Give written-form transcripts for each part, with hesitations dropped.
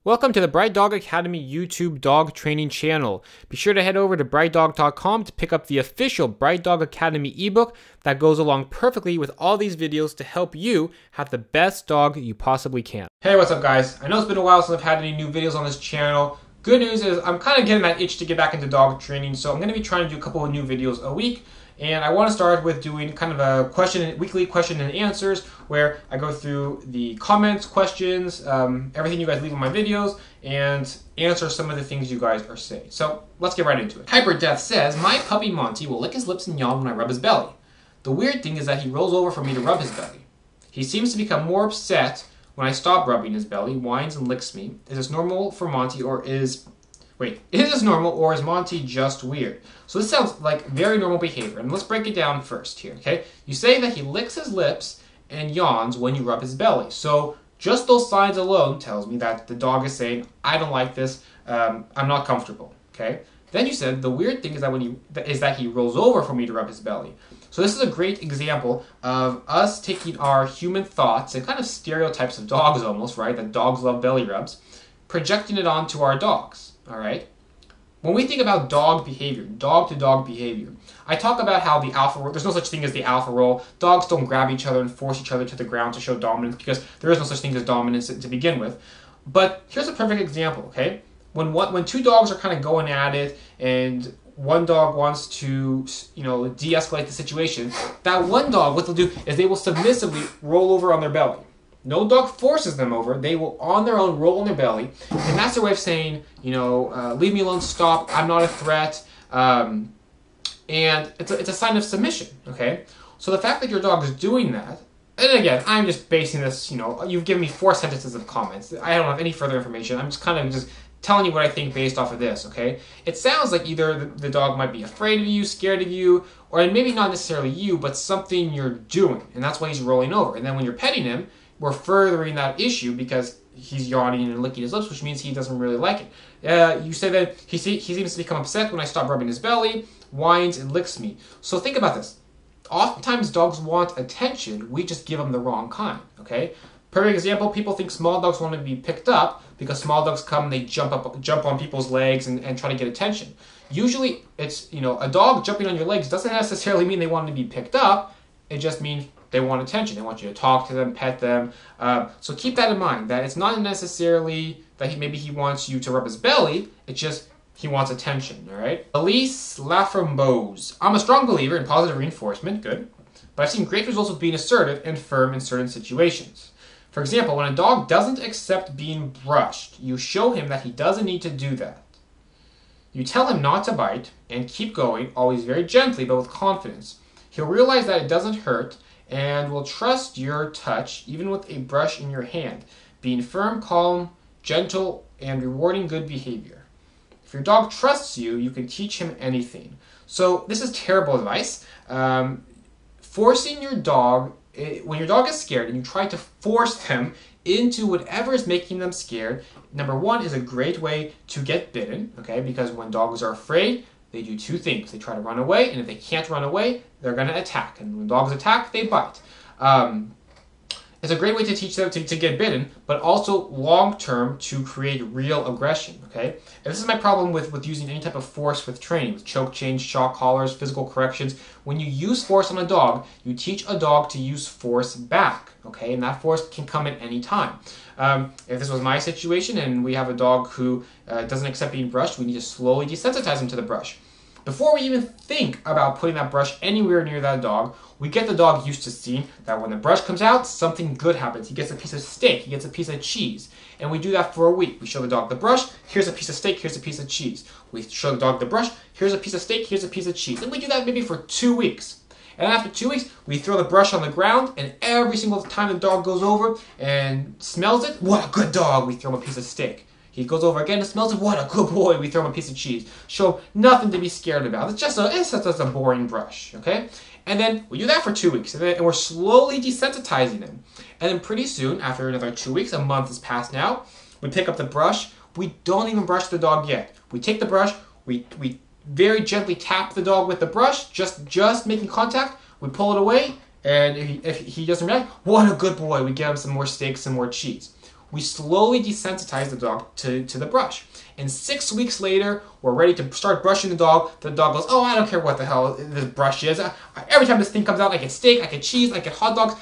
Welcome to the BrightDog Academy YouTube dog training channel. Be sure to head over to BrightDog.com to pick up the official BrightDog Academy ebook that goes along perfectly with all these videos to help you have the best dog you possibly can. Hey, what's up guys? I know it's been a while since I've had any new videos on this channel. Good news is I'm kind of getting that itch to get back into dog training, so I'm going to be trying to do a couple of new videos a week. And I want to start with doing kind of a weekly question and answers where I go through the comments, questions, everything you guys leave on my videos, and answer some of the things you guys are saying. So let's get right into it. HyperDeath says, my puppy Monty will lick his lips and yawn when I rub his belly. The weird thing is that he rolls over for me to rub his belly. He seems to become more upset when I stop rubbing his belly, whines and licks me. Is this normal for Monty or is this normal or is Monty just weird? So this sounds like very normal behavior, and let's break it down first here, okay? You say that he licks his lips and yawns when you rub his belly. So just those signs alone tells me that the dog is saying, I don't like this, I'm not comfortable, okay? Then you said the weird thing is that he rolls over for me to rub his belly. So this is a great example of us taking our human thoughts and kind of stereotypes of dogs almost, right? That dogs love belly rubs, projecting it onto our dogs. All right. When we think about dog behavior, dog-to-dog behavior, I talk about how the alpha roll, there's no such thing as the alpha roll. Dogs don't grab each other and force each other to the ground to show dominance because there is no such thing as dominance to begin with. But here's a perfect example, okay? When two dogs are kind of going at it and one dog wants to, de-escalate the situation, that one dog, what they'll do is they will submissively roll over on their belly. No dog forces them over. They will, on their own, roll on their belly. And that's their way of saying, leave me alone, stop, I'm not a threat. And it's a sign of submission, okay? So the fact that your dog is doing that, and again, I'm just basing this, you've given me 4 sentences of comments. I don't have any further information. I'm just kind of just telling you what I think based off of this, okay? It sounds like either the dog might be afraid of you, scared of you, or maybe not necessarily you, but something you're doing. And that's why he's rolling over. And then when you're petting him, we're furthering that issue because he's yawning and licking his lips, which means he doesn't really like it. You say that he seems to become upset when I stop rubbing his belly, whines, and licks me. So think about this. Oftentimes dogs want attention, we just give them the wrong kind, okay? Perfect example, people think small dogs want to be picked up because small dogs come and they jump on people's legs and try to get attention. Usually it's, a dog jumping on your legs doesn't necessarily mean they want to be picked up, it just means they want attention. They want you to talk to them, pet them. So keep that in mind, that it's not necessarily that maybe he wants you to rub his belly. It's just he wants attention, all right? Elise Laframboise. I'm a strong believer in positive reinforcement, good. But I've seen great results with being assertive and firm in certain situations. For example, when a dog doesn't accept being brushed, you show him that he doesn't need to do that. You tell him not to bite and keep going, always very gently but with confidence. He'll realize that it doesn't hurt and will trust your touch even with a brush in your hand, being firm, calm, gentle, and rewarding good behavior. If your dog trusts you, you can teach him anything. So this is terrible advice. Forcing your dog, when your dog is scared and you try to force them into whatever is making them scared, number one is a great way to get bitten, okay? Because when dogs are afraid, they do 2 things. They try to run away, and if they can't run away, they're going to attack. And when dogs attack, they bite. It's a great way to teach them to get bitten, but also long-term to create real aggression, okay? And this is my problem with using any type of force with training, with choke chains, shock collars, physical corrections. When you use force on a dog, you teach a dog to use force back, okay? And that force can come at any time. If this was my situation and we have a dog who doesn't accept being brushed, we need to slowly desensitize him to the brush. Before we even think about putting that brush anywhere near that dog, we get the dog used to seeing that when the brush comes out, something good happens. He gets a piece of steak, he gets a piece of cheese. And we do that for a week. We show the dog the brush, here's a piece of steak, here's a piece of cheese. We show the dog the brush, here's a piece of steak, here's a piece of cheese. And we do that maybe for 2 weeks. And after 2 weeks, we throw the brush on the ground, and every single time the dog goes over and smells it, what a good dog, we throw him a piece of steak. He goes over again and smells it, what a good boy, we throw him a piece of cheese. Show him nothing to be scared about. It's just a boring brush, okay? And then we do that for 2 weeks, and we're slowly desensitizing him. And then pretty soon, after another 2 weeks, a month has passed now, we pick up the brush. We don't even brush the dog yet. We take the brush, we very gently tap the dog with the brush, just making contact. We pull it away, and if he doesn't react, what a good boy. We give him some more steak, some more cheese. we slowly desensitize the dog to the brush. And 6 weeks later, we're ready to start brushing the dog. The dog goes, oh, I don't care what the hell this brush is. Every time this thing comes out, I get steak, I get cheese, I get hot dogs.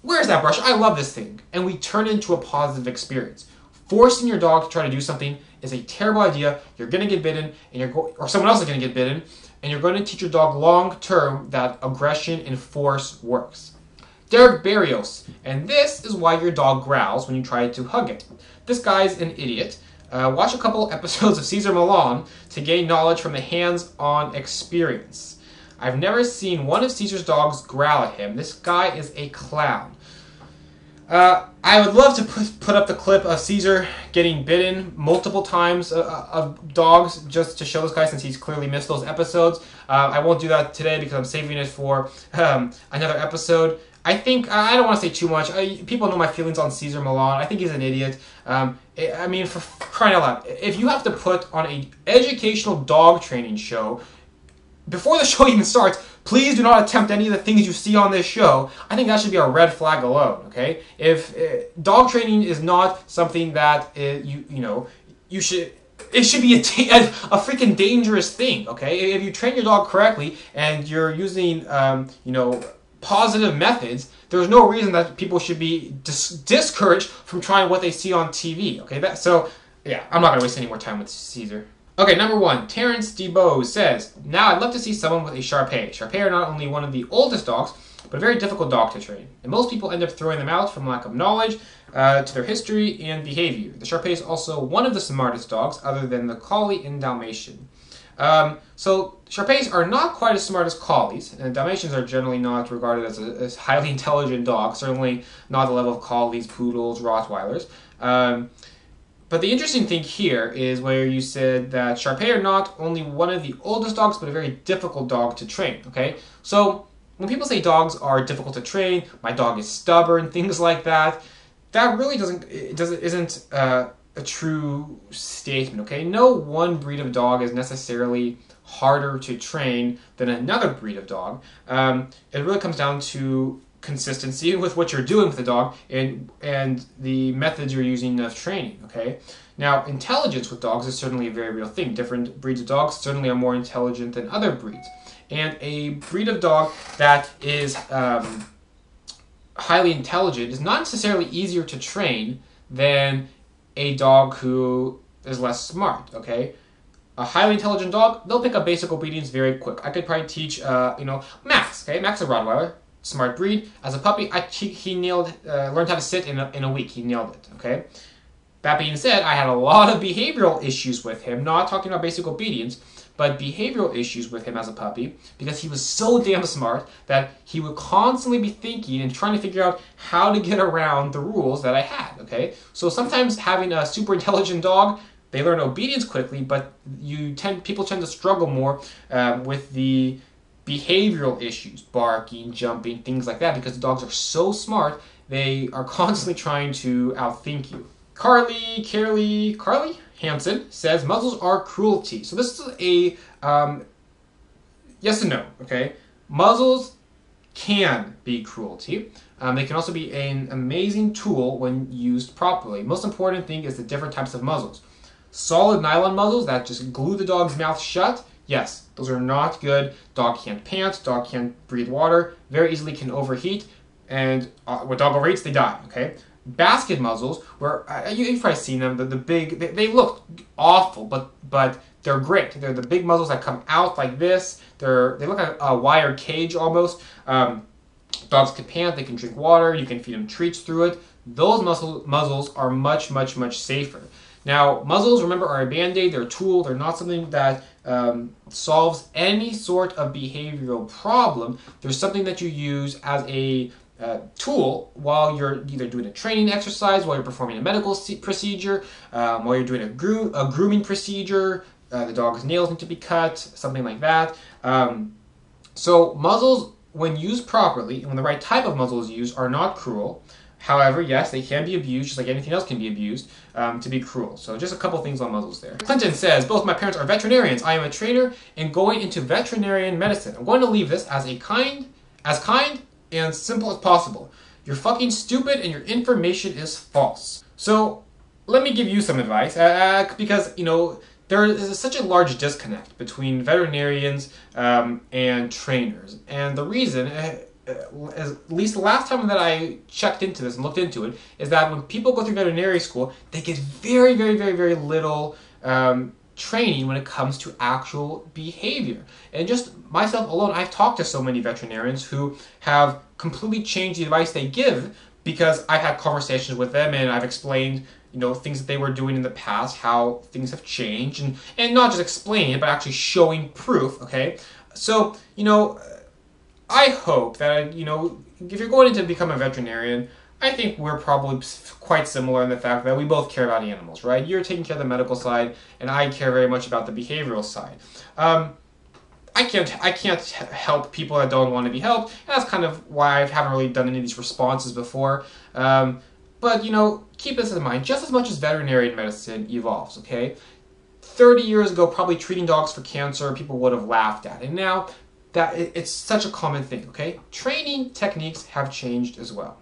Where's that brush? I love this thing. And we turn it into a positive experience. Forcing your dog to try to do something is a terrible idea. You're going to get bitten, or someone else is going to get bitten, and you're going to teach your dog long term that aggression and force works. Derek Barrios, and this is why your dog growls when you try to hug it. This guy's an idiot. Watch a couple episodes of Cesar Millan to gain knowledge from the hands-on experience. I've never seen one of Caesar's dogs growl at him. This guy is a clown. I would love to put up the clip of Caesar getting bitten multiple times of dogs just to show this guy, since he's clearly missed those episodes. I won't do that today because I'm saving it for another episode. I think, I don't want to say too much. People know my feelings on Cesar Millan. I think he's an idiot. I mean, for crying out loud, if you have to put on an educational dog training show, before the show even starts, please do not attempt any of the things you see on this show. I think that should be a red flag alone, okay? If dog training is not something that you should... It should be a freaking dangerous thing, okay? If you train your dog correctly and you're using, positive methods, there's no reason that people should be discouraged from trying what they see on TV, okay? I'm not going to waste any more time with Caesar. Okay, number 1, Terrence DeBose says, now I'd love to see someone with a Shar-Pei. Shar-Pei are not only one of the oldest dogs, but a very difficult dog to train. And most people end up throwing them out from lack of knowledge to their history and behavior. The Shar-Pei is also one of the smartest dogs, other than the Collie and Dalmatian. So Shar-Peis are not quite as smart as Collies, and Dalmatians are generally not regarded as highly intelligent dogs, certainly not the level of Collies, Poodles, Rottweilers. But the interesting thing here is where you said that Shar-Pei are not only one of the oldest dogs, but a very difficult dog to train, okay? So when people say dogs are difficult to train, my dog is stubborn, things like that, that really isn't a true statement, okay? No one breed of dog is necessarily harder to train than another breed of dog. It really comes down to consistency with what you're doing with the dog and the methods you're using of training, okay? Now, intelligence with dogs is certainly a very real thing. Different breeds of dogs certainly are more intelligent than other breeds. And a breed of dog that is highly intelligent is not necessarily easier to train than a dog who is less smart, okay? A highly intelligent dog, they'll pick up basic obedience very quick. I could probably teach, Max, okay? Max is a Rottweiler, smart breed. As a puppy, he learned how to sit in a week. He nailed it, okay? That being said, I had a lot of behavioral issues with him, not talking about basic obedience, but behavioral issues with him as a puppy, because he was so damn smart that he would constantly be thinking and trying to figure out how to get around the rules that I had, okay? So sometimes having a super intelligent dog, they learn obedience quickly, but people tend to struggle more with the behavioral issues, barking, jumping, things like that, because the dogs are so smart, they are constantly trying to outthink you. Carly Hansen says muzzles are cruelty. So this is a yes and no, okay? Muzzles can be cruelty. They can also be an amazing tool when used properly. Most important thing is the different types of muzzles. Solid nylon muzzles that just glue the dog's mouth shut, yes, those are not good. Dog can't pant, dog can't breathe water, very easily can overheat, and when dog overeats, they die, okay? Basket muzzles, where you've probably seen them, the big, they look awful, but they're great. They're the big muzzles that come out like this. They look like a wire cage almost. Dogs can pant, they can drink water, you can feed them treats through it. Those muzzles are much, much, much safer. Now, muzzles, remember, are a band-aid, they're a tool, they're not something that solves any sort of behavioral problem. They're something that you use as a tool while you're either doing a training exercise, while you're performing a medical procedure, while you're doing a grooming procedure, the dog's nails need to be cut, something like that. So muzzles, when used properly, and when the right type of muzzle is used, are not cruel. However, yes, they can be abused, just like anything else can be abused, to be cruel. So just a couple things on muzzles there. Clinton says, both my parents are veterinarians. I am a trainer and going into veterinarian medicine. I'm going to leave this as kind and simple as possible. You're fucking stupid and your information is false. So let me give you some advice, because, you know, there is such a large disconnect between veterinarians and trainers. And the reason, at least the last time that I checked into this and looked into it, is that when people go through veterinary school, they get very, very, very, very little training when it comes to actual behavior. And just myself alone, I've talked to so many veterinarians who have completely changed the advice they give because I've had conversations with them and I've explained, you know, things that they were doing in the past, how things have changed, and not just explaining it, but actually showing proof, okay? So, you know, I hope that, you know, if you're going to become a veterinarian, I think we're probably quite similar in the fact that we both care about animals, right? You're taking care of the medical side, and I care very much about the behavioral side. I can't help people that don't want to be helped, and that's kind of why I haven't really done any of these responses before. But, you know, keep this in mind. Just as much as veterinary medicine evolves, okay? 30 years ago, probably treating dogs for cancer, people would have laughed at. And now, that it's such a common thing, okay? Training techniques have changed as well.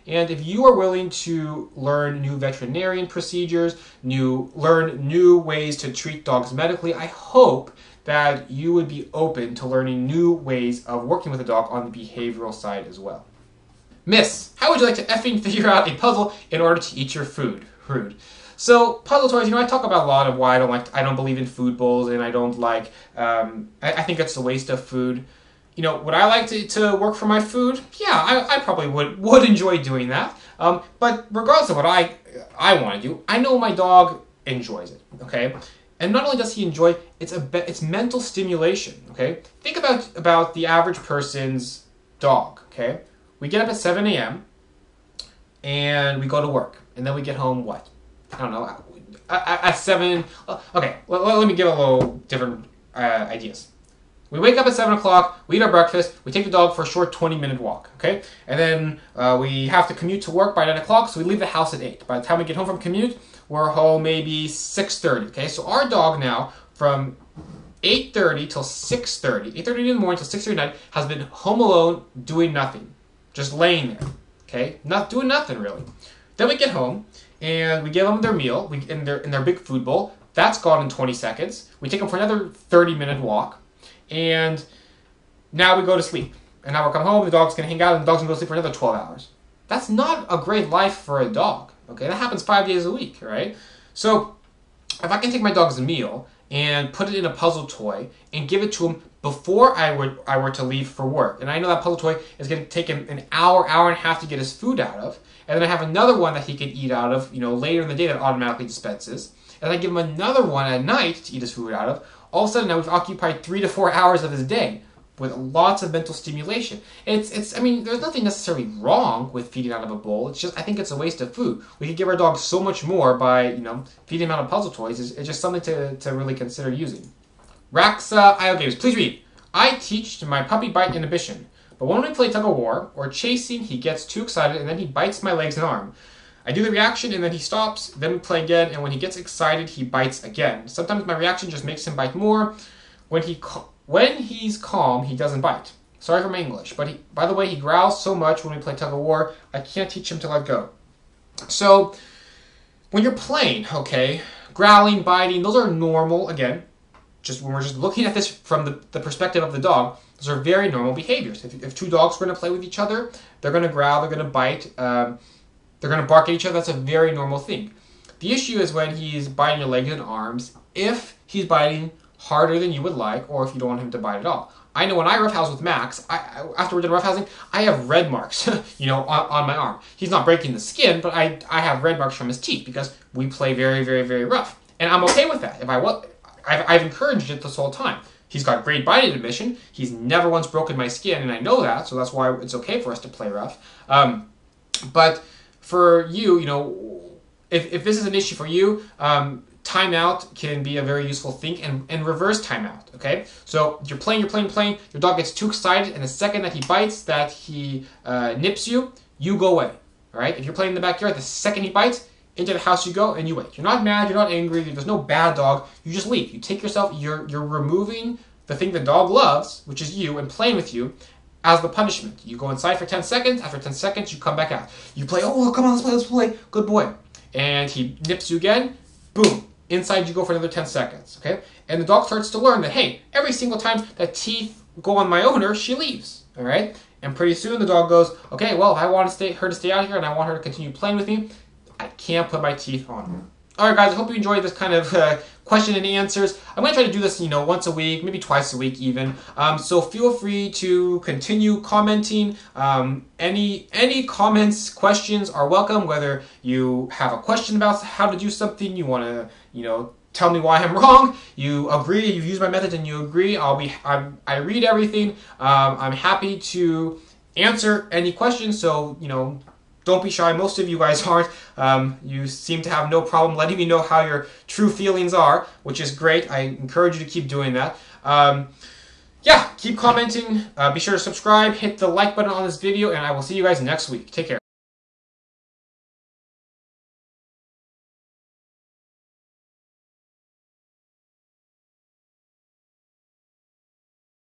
And if you are willing to learn new veterinarian procedures, learn new ways to treat dogs medically, I hope that you would be open to learning new ways of working with a dog on the behavioral side as well. Miss, how would you like to effing figure out a puzzle in order to eat your food? Rude. So puzzle toys, you know, I talk about a lot of why I don't believe in food bowls, and I don't like, I think it's a waste of food. You know, would I like to work for my food? Yeah, I probably would enjoy doing that. But regardless of what I want to do, I know my dog enjoys it, okay? And not only does he enjoy it, it's mental stimulation, okay? Think about the average person's dog, okay? We get up at 7 a.m. and we go to work, and then we get home, what? I don't know, at 7, okay, let me give a little different ideas. We wake up at 7 o'clock, we eat our breakfast, we take the dog for a short 20-minute walk, okay? And then we have to commute to work by 9 o'clock, so we leave the house at 8. By the time we get home from commute, we're home maybe 6:30, okay? So our dog now, from 8:30 till 6:30, 8:30 in the morning till 6:30 at night, has been home alone doing nothing. Just laying there, okay? Not doing nothing, really. Then we get home, and we give them their meal in their big food bowl. That's gone in 20 seconds. We take them for another 30-minute walk. And now we go to sleep. And now we're coming home, the dog's going to hang out, and the dog's going to go to sleep for another 12 hours. That's not a great life for a dog, okay? That happens 5 days a week, right? So if I can take my dog's meal and put it in a puzzle toy and give it to him before I were to leave for work, and I know that puzzle toy is going to take him an hour and a half to get his food out of, and then I have another one that he can eat out of, you know, later in the day that automatically dispenses, and I give him another one at night to eat his food out of, all of a sudden now we've occupied 3 to 4 hours of his day with lots of mental stimulation. I mean, there's nothing necessarily wrong with feeding out of a bowl. It's just, I think it's a waste of food. We could give our dog so much more by, you know, feeding him out of puzzle toys. It's just something to really consider using. Raxa IO Games, please read. I teach my puppy bite inhibition, but when we play tug of war or chasing, he gets too excited and then he bites my legs and arm. I do the reaction and then he stops, then we play again, and when he gets excited, he bites again. Sometimes my reaction just makes him bite more. When he's calm, he doesn't bite. Sorry for my English, but by the way, he growls so much when we play tug of war, I can't teach him to let go. So, when you're playing, okay, growling, biting, those are normal, again, just when we're just looking at this from the perspective of the dog, those are very normal behaviors. If two dogs are going to play with each other, they're going to growl, they're going to bite, they're going to bark at each other. That's a very normal thing. The issue is when he's biting your legs and arms, if he's biting harder than you would like, or if you don't want him to bite at all. I know when I roughhouse with Max, after we're done roughhousing, I have red marks, you know, on my arm. He's not breaking the skin, but I have red marks from his teeth because we play very, very, very rough. And I'm okay with that. I've encouraged it this whole time. He's got great bite inhibition. He's never once broken my skin, and I know that, so that's why it's okay for us to play rough. But for you, you know, if this is an issue for you, timeout can be a very useful thing, and reverse timeout, okay? So you're playing, your dog gets too excited, and the second that he bites, that he nips you, you go away, all right? If you're playing in the backyard, the second he bites, into the house you go, and you wait. You're not mad, you're not angry, there's no bad dog, you just leave. You take yourself, you're removing the thing the dog loves, which is you, and playing with you, as the punishment. You go inside for 10 seconds, after 10 seconds, you come back out. You play, oh, come on, let's play, good boy. and he nips you again, boom, inside you go for another 10 seconds, okay? And the dog starts to learn that, hey, every single time that teeth go on my owner, she leaves, all right? And pretty soon the dog goes, okay, well, if I want her to stay out here and I want her to continue playing with me, I can't put my teeth on her. All right, guys, I hope you enjoyed this kind of question and answers. I'm going to try to do this, once a week, maybe twice a week even. So feel free to continue commenting. Any comments, questions are welcome, whether you have a question about how to do something, you want to, tell me why I'm wrong, you agree, you've used my method and you agree, I read everything. I'm happy to answer any questions, so, don't be shy. Most of you guys aren't. You seem to have no problem letting me know how your true feelings are, which is great. I encourage you to keep doing that. Yeah, keep commenting. Be sure to subscribe, hit the like button on this video, and I will see you guys next week. Take care.